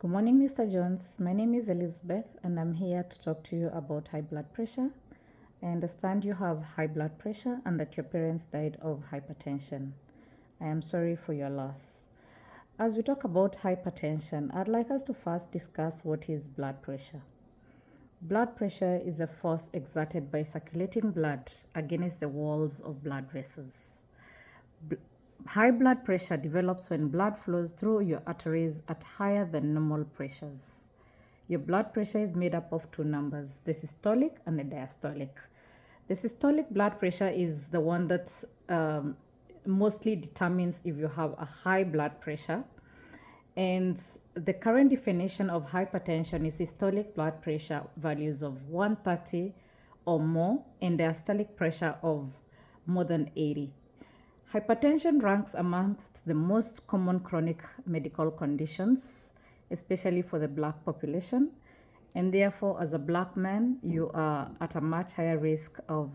Good morning, Mr. Jones. My name is Elizabeth, and I'm here to talk to you about high blood pressure. I understand you have high blood pressure and that your parents died of hypertension. I am sorry for your loss. As we talk about hypertension, I'd like us to first discuss what is blood pressure. Blood pressure is a force exerted by circulating blood against the walls of blood vessels. High blood pressure develops when blood flows through your arteries at higher than normal pressures. Your blood pressure is made up of two numbers, the systolic and the diastolic. The systolic blood pressure is the one that mostly determines if you have a high blood pressure. And the current definition of hypertension is systolic blood pressure values of 130 or more and diastolic pressure of more than 80. Hypertension ranks amongst the most common chronic medical conditions, especially for the black population. And therefore, as a black man, you are at a much higher risk of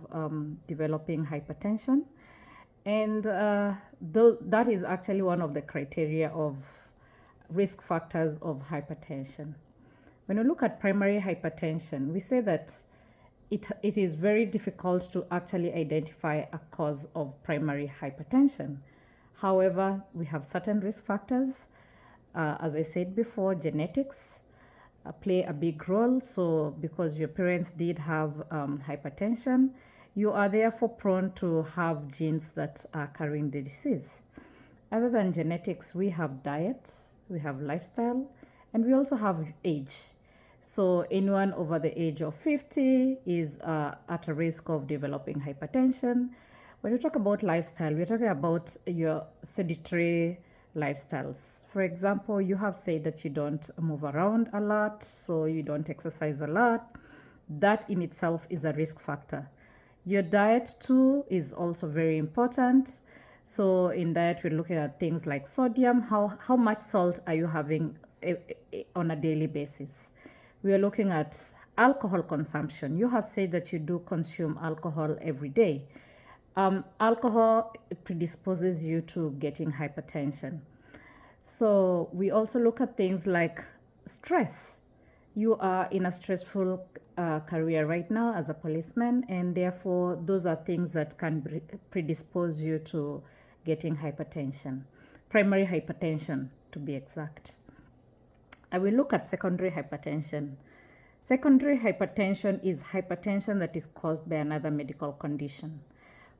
developing hypertension. And that is actually one of the criteria of risk factors of hypertension. When we look at primary hypertension, we say that it is very difficult to actually identify a cause of primary hypertension. However, we have certain risk factors. As I said before, genetics play a big role. So because your parents did have hypertension, you are therefore prone to have genes that are carrying the disease. Other than genetics, we have diet, we have lifestyle, and we also have age. So anyone over the age of 50 is at a risk of developing hypertension. When we talk about lifestyle, we're talking about your sedentary lifestyles. For example, you have said that you don't move around a lot, so you don't exercise a lot. That in itself is a risk factor. Your diet too is also very important. So in diet, we're looking at things like sodium. How much salt are you having on a daily basis? We are looking at alcohol consumption. You have said that you do consume alcohol every day. Alcohol predisposes you to getting hypertension. So we also look at things like stress. You are in a stressful career right now as a policeman, and therefore those are things that can predispose you to getting hypertension, primary hypertension to be exact. I will look at secondary hypertension. Secondary hypertension is hypertension that is caused by another medical condition.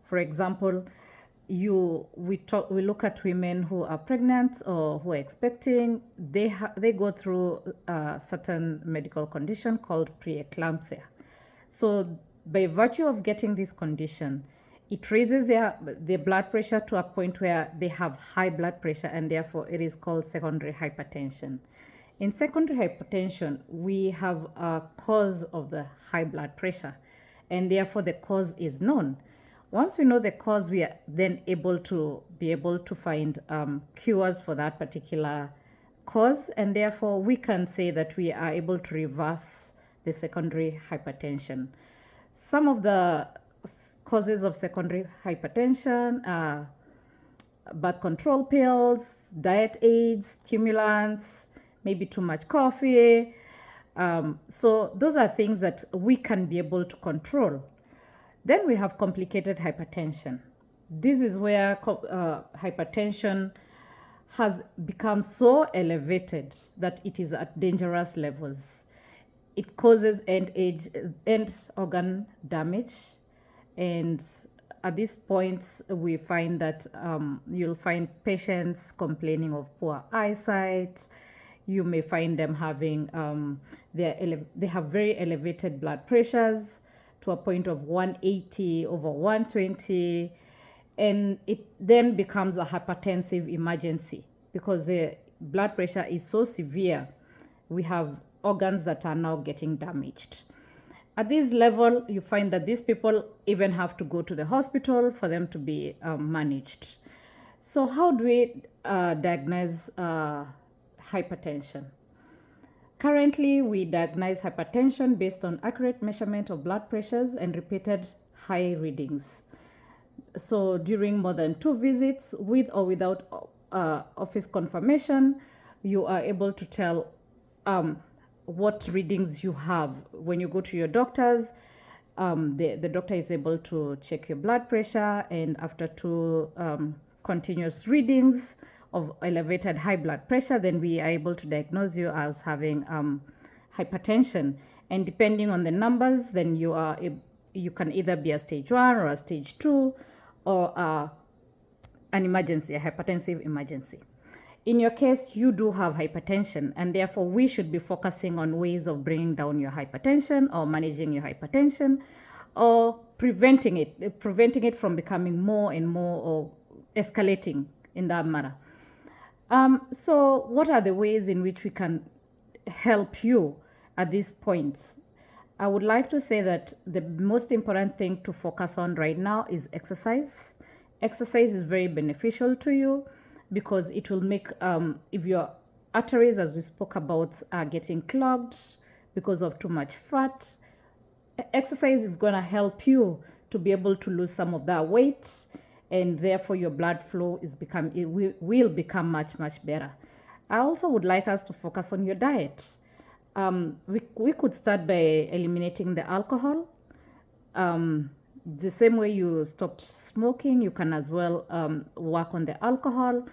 For example, we look at women who are pregnant or who are expecting. They go through a certain medical condition called preeclampsia. So by virtue of getting this condition, it raises their blood pressure to a point where they have high blood pressure, and therefore it is called secondary hypertension. In secondary hypertension, we have a cause of the high blood pressure, and therefore the cause is known. Once we know the cause, we are then able to find cures for that particular cause, and therefore we can say that we are able to reverse the secondary hypertension. Some of the causes of secondary hypertension are birth control pills, diet aids, stimulants, maybe too much coffee. So those are things that we can be able to control. Then we have complicated hypertension. This is where hypertension has become so elevated that it is at dangerous levels. It causes end organ damage. And at this point, we find that you'll find patients complaining of poor eyesight. You may find them having, they have very elevated blood pressures to a point of 180 over 120. And it then becomes a hypertensive emergency because the blood pressure is so severe. We have organs that are now getting damaged. At this level, you find that these people even have to go to the hospital for them to be managed. So how do we diagnose hypertension? Currently, we diagnose hypertension based on accurate measurement of blood pressures and repeated high readings. So during more than 2 visits, with or without office confirmation, you are able to tell what readings you have. When you go to your doctors, the doctor is able to check your blood pressure, and after two continuous readings of elevated high blood pressure, then we are able to diagnose you as having hypertension. And depending on the numbers, then you can either be a stage 1 or a stage 2 or an emergency, a hypertensive emergency. In your case, you do have hypertension, and therefore we should be focusing on ways of bringing down your hypertension or managing your hypertension or preventing it from becoming more and more or escalating in that manner. So what are the ways in which we can help you at this point? I would like to say that the most important thing to focus on right now is exercise. Exercise is very beneficial to you because it will make, if your arteries, as we spoke about, are getting clogged because of too much fat, exercise is going to help you to be able to lose some of that weight, and therefore your blood flow will become much, much better. I also would like us to focus on your diet. We could start by eliminating the alcohol. The same way you stopped smoking, you can as well work on the alcohol.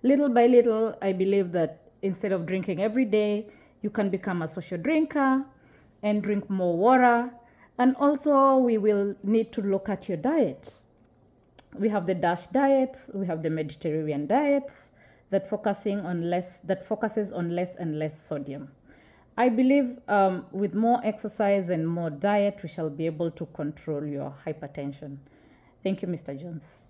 Little by little, I believe that instead of drinking every day, you can become a social drinker and drink more water. And also, we will need to look at your diet. We have the DASH diet, we have the Mediterranean diets that focuses on less and less sodium. I believe with more exercise and more diet, we shall be able to control your hypertension. Thank you, Mr. Jones.